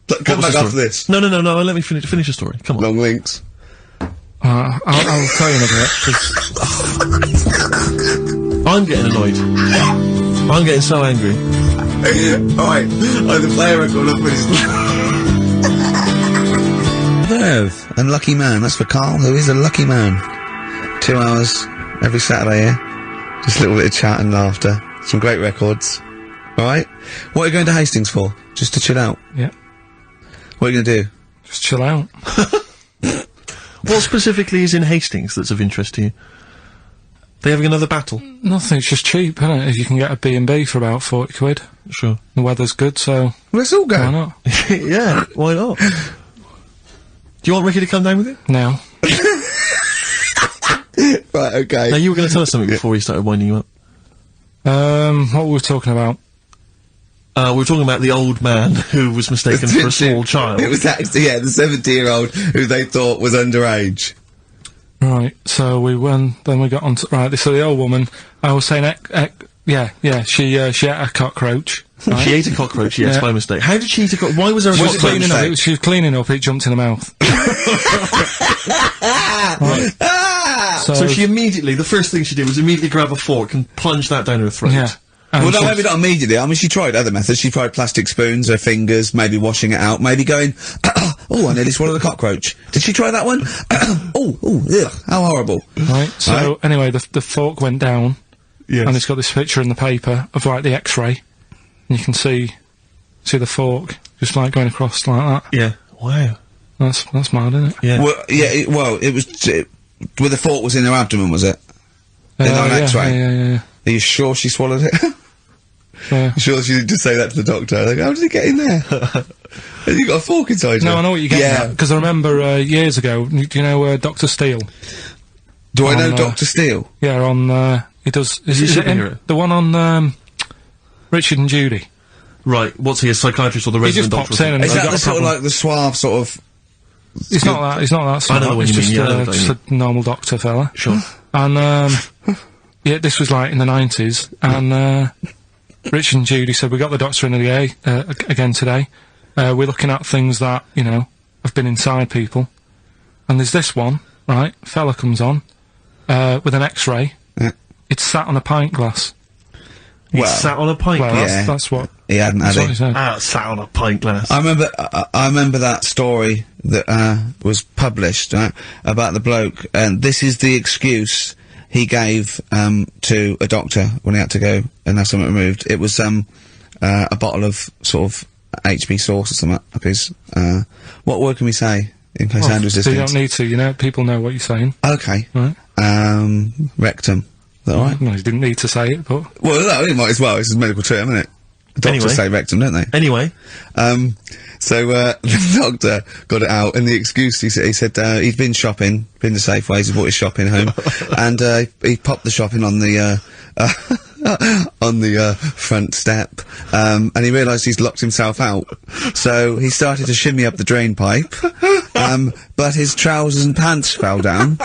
Come What was back the after story? this. No, let me finish the story. Come on. Long links. I'll tell you in a bit. 'Cause I'm getting annoyed. I'm getting so angry. Alright, the player record up with his... Verve, and Lucky Man, that's for Carl, who is a lucky man. 2 hours every Saturday here. Just a little bit of chat and laughter. Some great records. Alright? What are you going to Hastings for? Just to chill out? yeah, What are you going to do? just chill out. What specifically is in Hastings that's of interest to you? They having another battle? Nothing, it's just cheap, isn't it? If you can get a B&B for about 40 quid. Sure. The weather's good, so Let's all go. why not? Yeah, why not? Do you want Ricky to come down with you? Now. Right, okay. Now, you were going to tell us something before we started winding you up. What were we talking about? We were talking about the old man who was mistaken for a small child. It was actually, yeah, the 70-year-old who they thought was underage. Right, so then we got on to, right, so the old woman, I was saying, she ate a cockroach. Right? She ate a cockroach, yes, Yeah. by mistake. How did she eat a cockroach? Why was there a She was cockroach? cleaning up, she was cleaning up, it jumped in her mouth. Right. So she immediately, the first thing she did was immediately grab a fork and plunge that down her throat. Yeah. And Well, no, she- maybe not immediately. I mean, she tried other methods. She tried plastic spoons, her fingers, maybe washing it out, maybe going, oh, I nearly swallowed a cockroach. Did she try that one? Ugh, how horrible. Right, so anyway, the fork went down, Yes. and it's got this picture in the paper of like the X-ray, and you can see the fork just like going across like that. Yeah. Wow. That's mad, isn't it? Yeah. Well, it was, where the fork was in her abdomen, was it? In an X-ray? Yeah. Are you sure she swallowed it? Yeah. You sure she didn't just say that to the doctor? Like, how did it get in there? Have you got a fork inside you? No, I know what you're getting Yeah. at, because I remember years ago, do you know Dr. Steele? Do I know on, Dr. Steele? Yeah, on, he does... Is he a it him? superhero? The one on, Richard and Judy. Right. What's he, a psychiatrist or the He resident just doctor? pops in and Is he's that got the a sort of problem. like the suave sort of... He's not that smart. I know what He's you mean, just, yeah, I know what just you a normal doctor fella. Sure. And, yeah, this was like in the 90s, and, Richard and Judy said, we got the doctor in again today. We're looking at things that, you know, have been inside people. And there's this one, right? Fella comes on, with an X-ray. Yeah. It's sat on a pint glass. He Well, sat on a pint Well, glass. yeah. that's what... He hadn't had That's what he it. said. Sat on a pint glass. I remember that story that, was published, about the bloke, and this is the excuse he gave, to a doctor when he had to go and have something removed. It was, a bottle of, sort of, HB sauce or something up his, what word can we say, in case Andrew's So you listening? don't need to, you know, people know what you're saying. Okay. Right. Rectum. Is that alright? No, you didn't need to say it, but... Well, no, he might as well. It's a medical term, isn't it? Doctors Anyway. say rectum, don't they? Anyway. So, the doctor got it out, and the excuse, he said, he'd been shopping, been to Safeways, he brought his shopping home, and, he popped the shopping on the, on the front step, and he realised he's locked himself out. So he started to shimmy up the drain pipe, but his trousers and pants fell down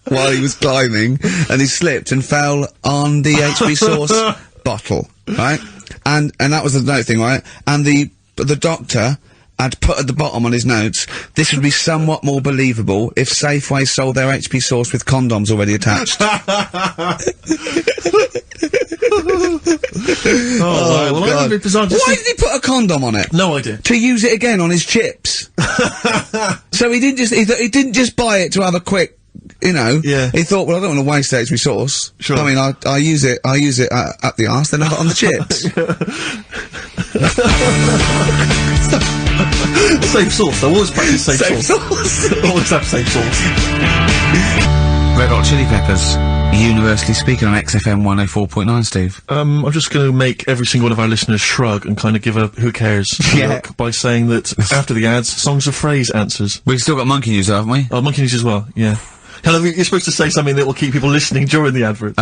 while he was climbing, and he slipped and fell on the HB sauce bottle, right? And that was the note thing, right? And the doctor had put at the bottom on his notes, this would be somewhat more believable if Safeway sold their HP sauce with condoms already attached. Right. Well, I think bizarre. Why did he put a condom on it? No idea. To use it again on his chips. So he didn't just buy it to have a quick, you know. Yeah. He thought, well, I don't want to waste HP sauce. Sure. I mean, I use it up the arse, then I have it on the chips. Safe sauce. I always practice safe sauce. Always have safe sauce. Red Hot Chili Peppers, universally speaking on XFM 104.9, Steve. I'm just going to make every single one of our listeners shrug and kind of give a who cares look by saying that after the ads, Songs of Phrase answers. We've still got Monkey News, haven't we? Oh, Monkey News as well, yeah. Hello, you're supposed to say something that will keep people listening during the advert.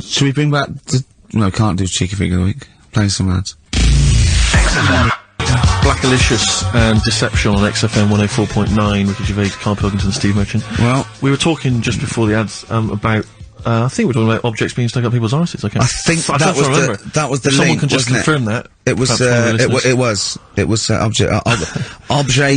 Should we bring back the... No, can't do Cheeky Figure of the Week. Play some ads. Blackalicious and Deception on XFM 104.9, Ricky Gervais, Carl Pilkington, Steve Merchant. Well, we were talking just before the ads, about, I think we were talking about objects being stuck up people's arses. I think that was the if someone link, can just wasn't confirm that. It was, objet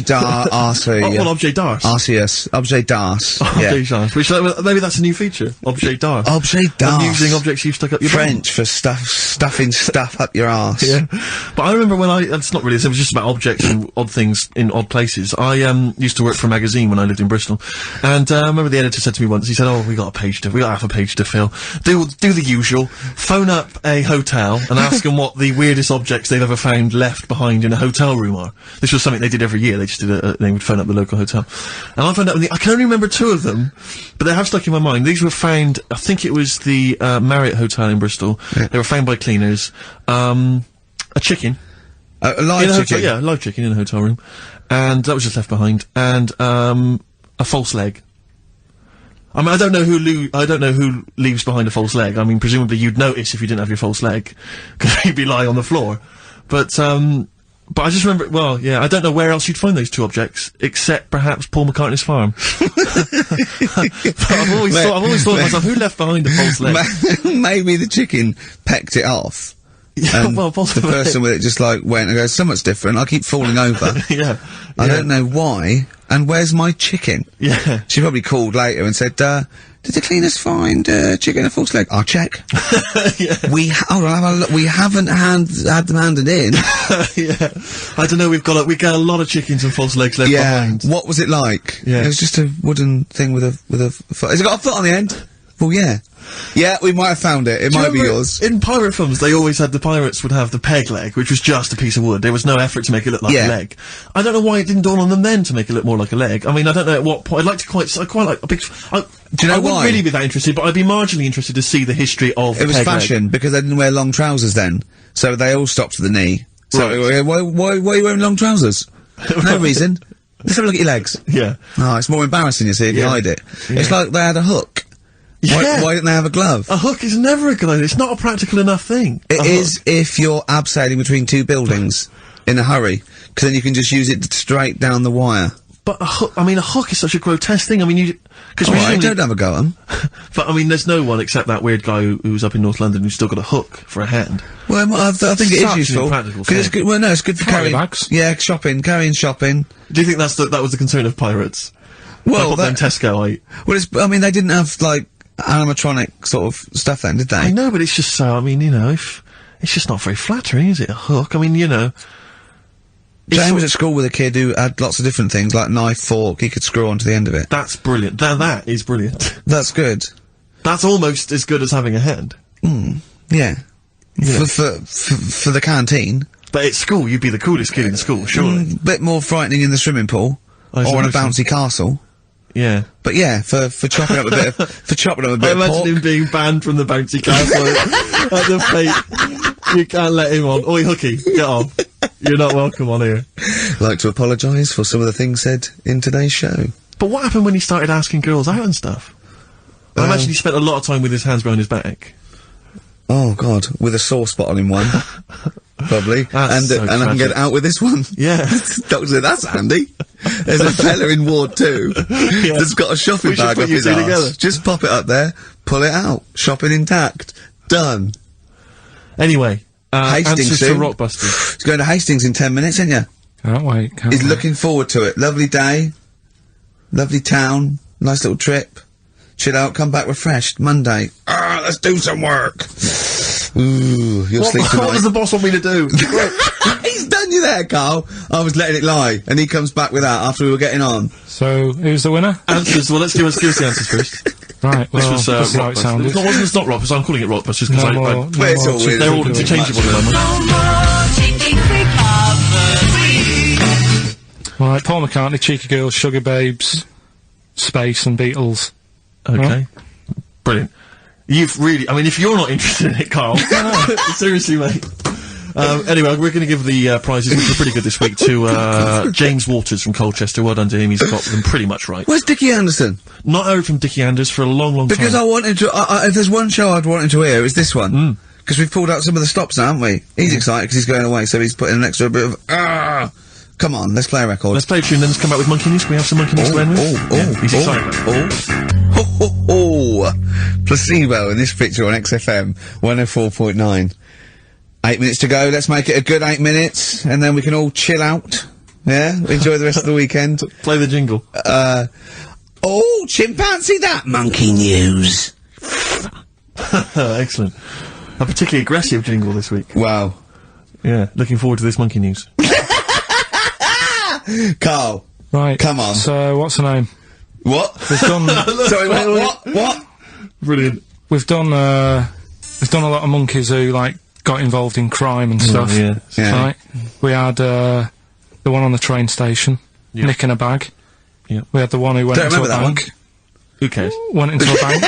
d'art, well, objet d'art. RCS, objet d'art. Objet d'art. Which, maybe that's a new feature. Objet d'art. Objet d'art. Using objects you've stuck up your French for stuffing stuff up your arse. Yeah. But I remember when it's not really, it was just about objects and odd things in odd places. I, used to work for a magazine when I lived in Bristol. And, I remember the editor said to me once, he said, oh, we got half a page to fill. Do the usual. Phone up a hotel and ask them what the weirdest objects they've ever found left behind in a hotel room are. This was something they did every year. They just did they would phone up the local hotel. And I found out, I can only remember 2 of them, but they have stuck in my mind. These were found, I think it was the, Marriott Hotel in Bristol. Yeah. They were found by cleaners. A chicken. A live chicken? Yeah, a live chicken in a hotel room. And that was just left behind. And, a false leg. I mean, I don't know who leaves behind a false leg. I mean, presumably you'd notice if you didn't have your false leg, because you'd be lying on the floor. But I just remember, well, yeah, I don't know where else you'd find those 2 objects, except perhaps Paul McCartney's farm. But I've always thought to myself, who left behind a false leg? Maybe the chicken pecked it off. Yeah, well, possibly. The person with it just like went and goes, so much different, I keep falling over. Yeah. I don't know why, and where's my chicken? Yeah. She probably called later and said, did the cleaners find, chicken and false leg? I'll check. Yeah. Hold on, have a look. We haven't had them handed in. Yeah. I don't know, we got a lot of chickens and false legs left behind. What was it like? Yeah. It was just a wooden thing with a foot. Has it got a foot on the end? Well, yeah. Yeah, we might have found it. It might be yours. In pirate films, they always had, the pirates would have the peg leg, which was just a piece of wood. There was no effort to make it look like a leg. I don't know why it didn't dawn on them then to make it look more like a leg. I mean, I don't know at what point. I quite like a big. Do you know I why? wouldn't really be that interested, but I'd be marginally interested to see the history of It was peg fashion, leg. because they didn't wear long trousers then. So they all stopped to the knee. So, Right. why are you wearing long trousers? No reason. Let's have a look at your legs. Yeah. Oh, it's more embarrassing, you see, if you hide it. Yeah. It's like they had a hook. Yeah. Why didn't they have a glove? A hook is never a good idea. It's not a practical enough thing. It is if you're abseiling between 2 buildings in a hurry, because then you can just use it straight down the wire. But a hook is such a grotesque thing. I mean, because Alright, don't have a go at 'em. But I mean, there's no one except that weird guy who was up in North London who's still got a hook for a hand. Well, I think it is Such an useful. impractical 'Cause it's thing. good. Well, no, it's good for Carry carrying bags. Yeah, carrying shopping. Do you think that was the concern of pirates? Well, like Tesco. I mean, they didn't have like animatronic sort of stuff then, did they? I know, but it's just so. I mean, it's just not very flattering, is it? A hook. I mean, Jane was at school with a kid who had lots of different things, like knife, fork, he could screw onto the end of it. That's brilliant. That is brilliant. That's good. That's almost as good as having a hand. Yeah. For the canteen. But at school, you'd be the coolest kid in school, surely. Bit more frightening in the swimming pool. Or in a bouncy castle. Yeah. But yeah, for chopping up a bit of, I imagine him being banned from the bouncy castle at the fate. You can't let him on. Oi, Hooky, get off. You're not welcome on here. Like to apologise for some of the things said in today's show. But what happened when he started asking girls out and stuff? I imagine he spent a lot of time with his hands behind his back. Oh God, with a sore spot on in one. Probably. That's so And I can get tragic. out with this one. Yeah. Doctor said, that's handy. There's a fella in Ward 2 that's got a shopping We should bag put up you his two arse. together. Just pop it up there, pull it out. Shopping intact. Done. Anyway, Hastings answers to soon. Rockbusters. He's going to Hastings in 10 minutes, isn't you? Can't wait. Can't He's wait. looking forward to it. Lovely day. Lovely town. Nice little trip. Chill out, come back refreshed. Monday. Let's do some work. Ooh, you'll sleep tonight. What does the boss want me to do? He's done you there, Carl. I was letting it lie, and he comes back with that after we were getting on. So, who's the winner? Answers. Well, let's give us the answers first. Right, well, This was this is how it sounded. It's not Rockbusters. I'm calling it Rockbusters because No I more, But it's all weird. they're all It's interchangeable at the moment. No more cheeky recovery. Right, Paul McCartney, Cheeky Girls, Sugar Babes, Space and Beatles. Okay. Brilliant. You've really, I mean, if you're not interested in it, Carl, seriously, mate. Anyway, we're going to give the prizes, which are pretty good this week, to James Waters from Colchester. Well done to him, he's got them pretty much right. Where's Dickie Anderson? Not heard from Dickie Anders for a long, long Because time. I wanted to, if there's one show I'd wanted to hear, it's this one. Because we've pulled out some of the stops now, haven't we? He's excited because he's going away, so he's putting an extra bit of, Come on, let's play a record. Let's play a tune, then let's come back with Monkey News. Can we have some Monkey News to end with? Yeah, he's excited. Placebo in this picture on XFM 104.9. 8 minutes to go. Let's make it a good 8 minutes, and then we can all chill out. Yeah, enjoy the rest of the weekend. Play the jingle. Chimpanzee that monkey news. Excellent. A particularly aggressive jingle this week. Wow, Yeah, looking forward to this Monkey News. Carl. Right. Come on. So, what's the name? What? We've done, Sorry, what? Brilliant. we've done a lot of monkeys who, like, got involved in crime and stuff. Yeah. Yeah. Right? We had, the one on the train station, Yeah. nicking a bag. Yeah. We had the one who went Don't into a remember that one. bank. Who cares? Went into a bank.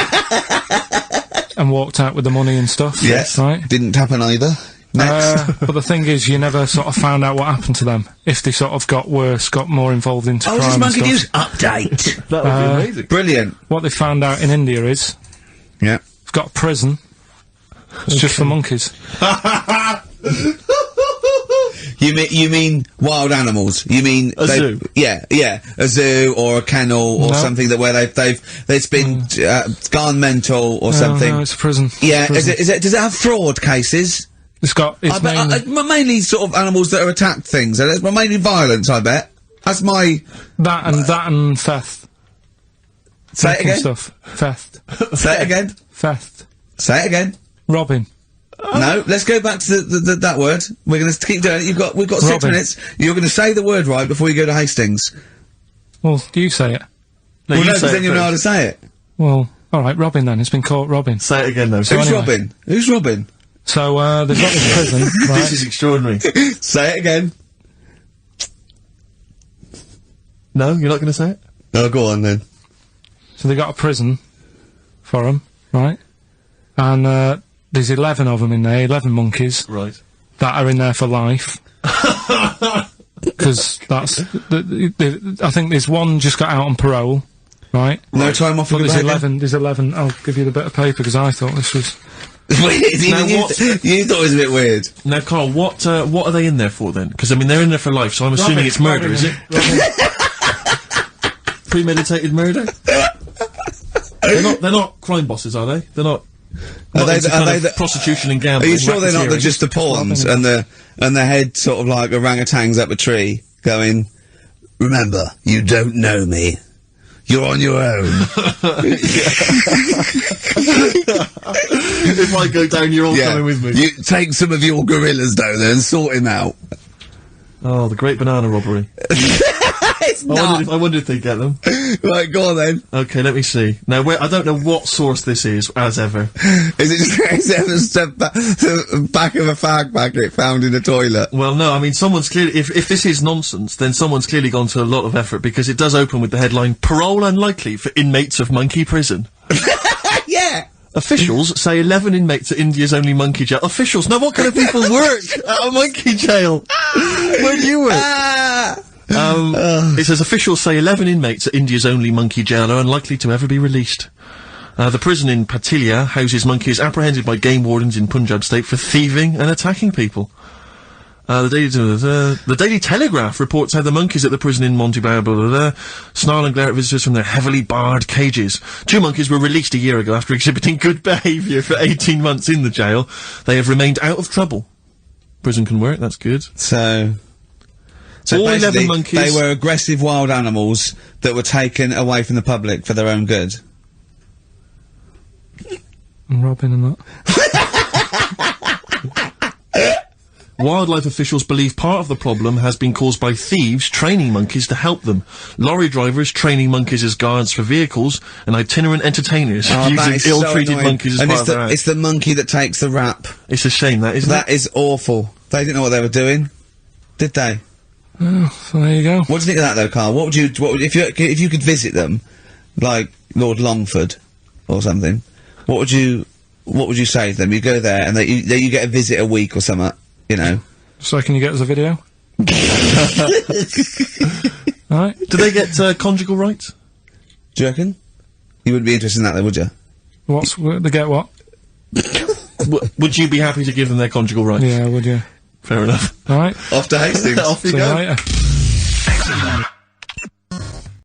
And walked out with the money and stuff. Yes. Right? Didn't happen either. Next. But the thing is, you never sort of found out what happened to them. If they sort of got worse, got more involved into Oh, crime this and monkey stuff. news update. That would be amazing. Brilliant. What they found out in India is, Yeah. they've got a prison. It's just for monkeys. You mean wild animals? You mean A zoo. Yeah, a zoo or a kennel or No. something that where it's been gone mental or something. No, it's a prison. Yeah, It's a prison. does it have fraud cases? It's I bet, mainly sort of animals that are attacked things. It's mainly violence, I bet. That's my... that and theft. Say it Taking again. Stuff. Theft. Say it again. Theft. Say it again. Robbing. No, let's go back to that word. We're going to keep doing it. We've got 6 Robin. minutes. You're going to say the word right before you go to Hastings. Well, you say it. No, Well, you no, say because it then you'll know how to first. say it. Well, alright, robbing then. It's been caught robbing. Say it again, though. Who's anyway. Robin? Who's Robin? So, they've got this prison, right? This is extraordinary. Say it again. No, you're not going to say it? Oh, go on then. So they got a prison for them, right? And, there's 11 of them in there, 11 monkeys, Right. that are in there for life. Because that's... I think there's one just got out on parole, right? No time off But for there's 11, I'll give you the bit of paper, because I thought this was... Weird. Now You what- thought it was a bit weird. Now, Carl, what are they in there for, then? Because, I mean, they're in there for life, so I'm assuming it's murder, is it? Premeditated murder? They're not crime bosses, are they? They're not... Are they into the- are kind they of the- prostitution and Are gambling? you sure they're not racketeering? just the pawns robbing. and the head sort of like orangutans up a tree going, remember, you don't know me. You're on your own. If I go down, you're all coming with me. You take some of your gorillas down there and sort him out. Oh, the great banana robbery. It's not. I wonder if they get them. Right, go on then. Okay, let me see. Now, I don't know what source this is, as ever. Is it just the back of a fag packet found in a toilet? Well, no, I mean, someone's clearly... If this is nonsense, then someone's clearly gone to a lot of effort, because it does open with the headline, Parole Unlikely for Inmates of Monkey Prison. Yeah. Officials say 11 inmates at India's only monkey jail. Officials? Now, what kind of people work at a monkey jail? Where do you work? It says officials say 11 inmates at India's only monkey jail are unlikely to ever be released. The prison in Patilia houses monkeys apprehended by game wardens in Punjab state for thieving and attacking people. The Daily Telegraph reports how the monkeys at the prison in Montebello snarl and glare at visitors from their heavily barred cages. 2 monkeys were released a year ago after exhibiting good behaviour for 18 months in the jail. They have remained out of trouble. Prison can work, that's good. So all 11 basically, monkeys... they were aggressive wild animals that were taken away from the public for their own good. And Robin and that. Wildlife officials believe part of the problem has been caused by thieves training monkeys to help them. Lorry drivers training monkeys as guards for vehicles, and itinerant entertainers using ill-treated monkeys as part of their act. It's the monkey that takes the rap. It's a shame, that, isn't it? That is awful. They didn't know what they were doing, did they? Oh, so there you go. What do you think of that, though, Carl? What would if you could visit them, like Lord Longford or something? What would you say to them? You go there and you get a visit a week or something. You know. So can you get us a video? Alright. Do they get conjugal rights? Do you reckon? You wouldn't be interested in that, though, would you? They get what? Would you be happy to give them their conjugal rights? Yeah, would you? Fair enough. Alright. Off to Hastings. Off you See go. you later.